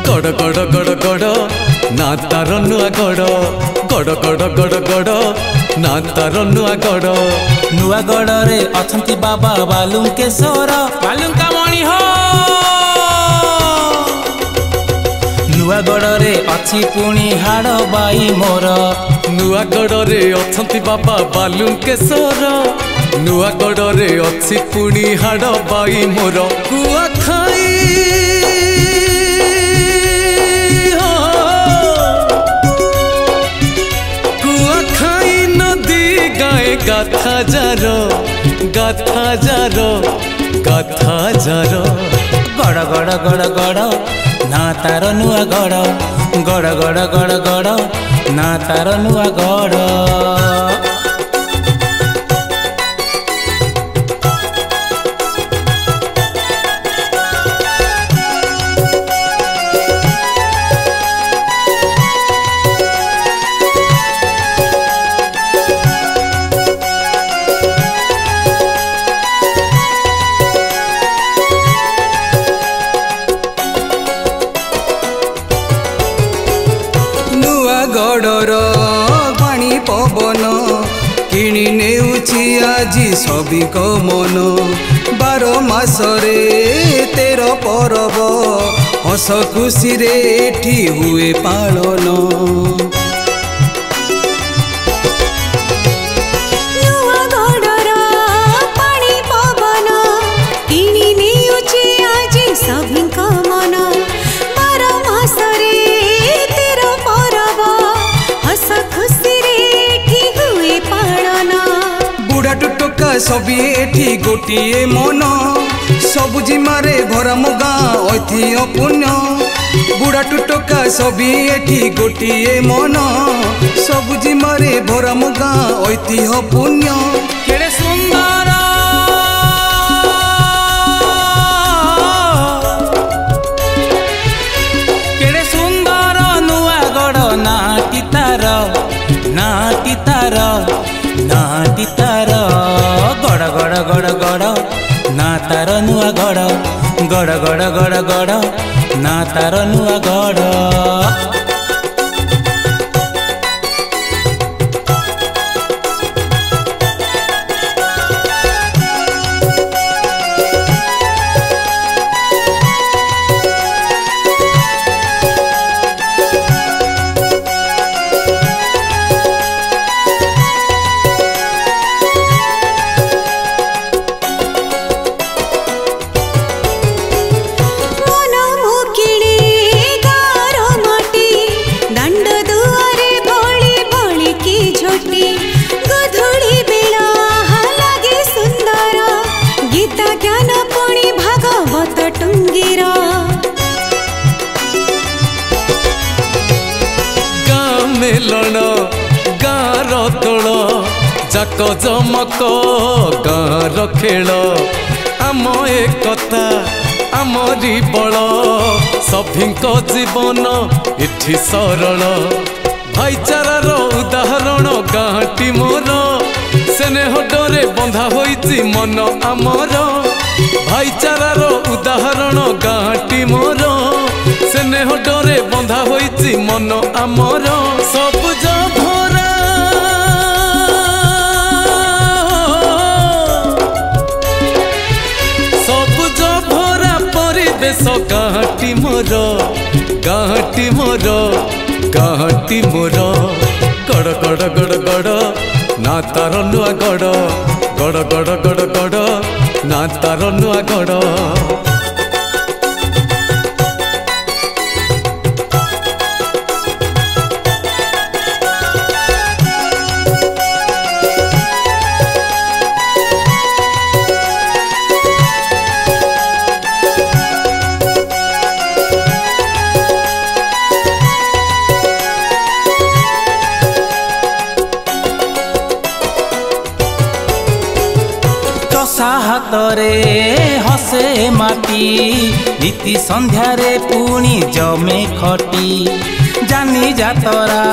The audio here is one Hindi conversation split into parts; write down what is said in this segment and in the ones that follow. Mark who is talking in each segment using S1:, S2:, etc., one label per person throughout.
S1: गड़ गड़ गड़ गड़ ना तार नुआ गड़ गड़ गड़ गड़ गड़ ना तार नुआ गड़
S2: नुआ गड़ रे अछंती बाबा बालुकेश्वर बालुका मणि हो नुआ गड़ रे अछि पुणी हाड़ बाई मोर
S1: नुआ गड़ रे अछंती बाबा बालुकेश्वर नुआ गड़ रे अछि पुणी हाड़ बाई मोर कुआ खाई गाथा जारो गाथा जारो गाथा जारो
S2: गड़ गड़ गड़ गड़ ना तार नुआ गड़ गड़ गड़ गड़ गड़ ना तार नुआ गड़
S3: गड़र पानी पवन किणी नेउछि आजी सबिक मन 12 मासरे 13 परब हस खुशी रे एठी हुए पालन सबी एठी गोटिए मन सबुजिमारे भरा मुगा ऐतिह्य पुण्य बुढ़ा टुटका सबी एठी गोटिए मन सबुजिमारे भरा मुगा ऐतिह्य पुण्य
S2: केड़े सुंदर केड़े सुंदर नुआ गड़ नाटी तार नाटी तार नाटी तार गड़ गड़ गड़ गड़ ना तार नुआ गड़ गड़ गड़ गड़ गड़ ना तार नुआ गड़
S1: मेलन गाँर तोड़ जाक जमक गाँर खेल आम एकता आमरी बल सभिंक जीवन इठी सरल भाईचारार उदाहरण गाँटी मोर स्नेह डरे बंधा होइछि मन आमर भाईचारार उदाहरण गाँटी मोर स्नेह डरे बंधा होइछि मन आमर सबुज भरा सबुज भरा परिवेश गाँटी मोर गाँटी मोर गाँटी मोर गड़ गड़ गड़ गड़ ना तार नुआ गड़ गड़ गड़ गड़ गड़ ना तार नुआ गड़
S2: हातरे हसे माटी नीति संध्यारे पुणी जमे खटी जानी जातरा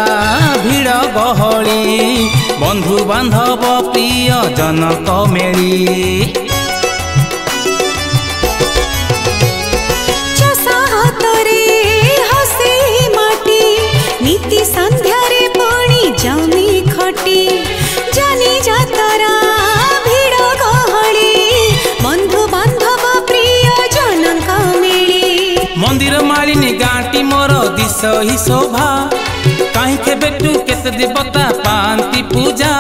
S2: भिड़ गहली बंधु बांधव प्रिय जनक मेली
S4: चषा हातरे
S2: मालिनी गाँटी मोर दिश ही शोभा कहीं केबेटू केते देवता पांती पूजा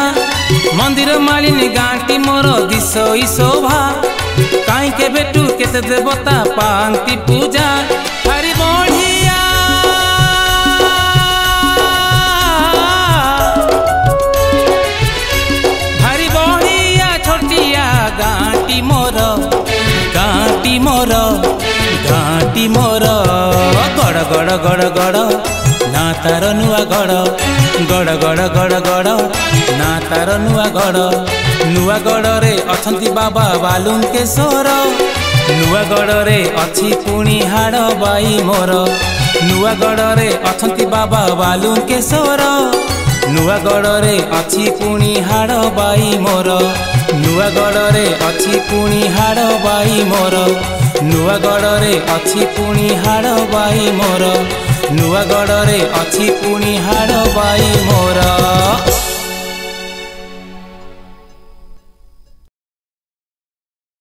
S2: मंदिर मालिनी गाँटी मोर दिश ही शोभा कहीं केबेटू केते देवता पांती पूजा हरि बढ़िया हरि बढ़िया छोटिया गाँटी मोर गाँटी मोर गाँटी मोर गड़ गड़ गड़ गड़ ना तार नुआ गड़ गड़ गड़ गड़ गड़ ना तार नुआ गड़ रे अछंती बाबा बालुकेश्वर नुआ गड़ रे अच्छी पुणी हाड़ बाई मोर नुआ गड़ रे अछंती बाबा बालुकेश्वर नुआ गड़ रे अच्छी पुणी हाड़ बाई मोर नुआ गड़ रे अच्छी पुणी हाड़ बाई मोर नुआ गड़ रे अच्छी पुणी हाड़ बाई मोर नुआ गड़ रे अच्छी पुणी हाड़ बाई मोर।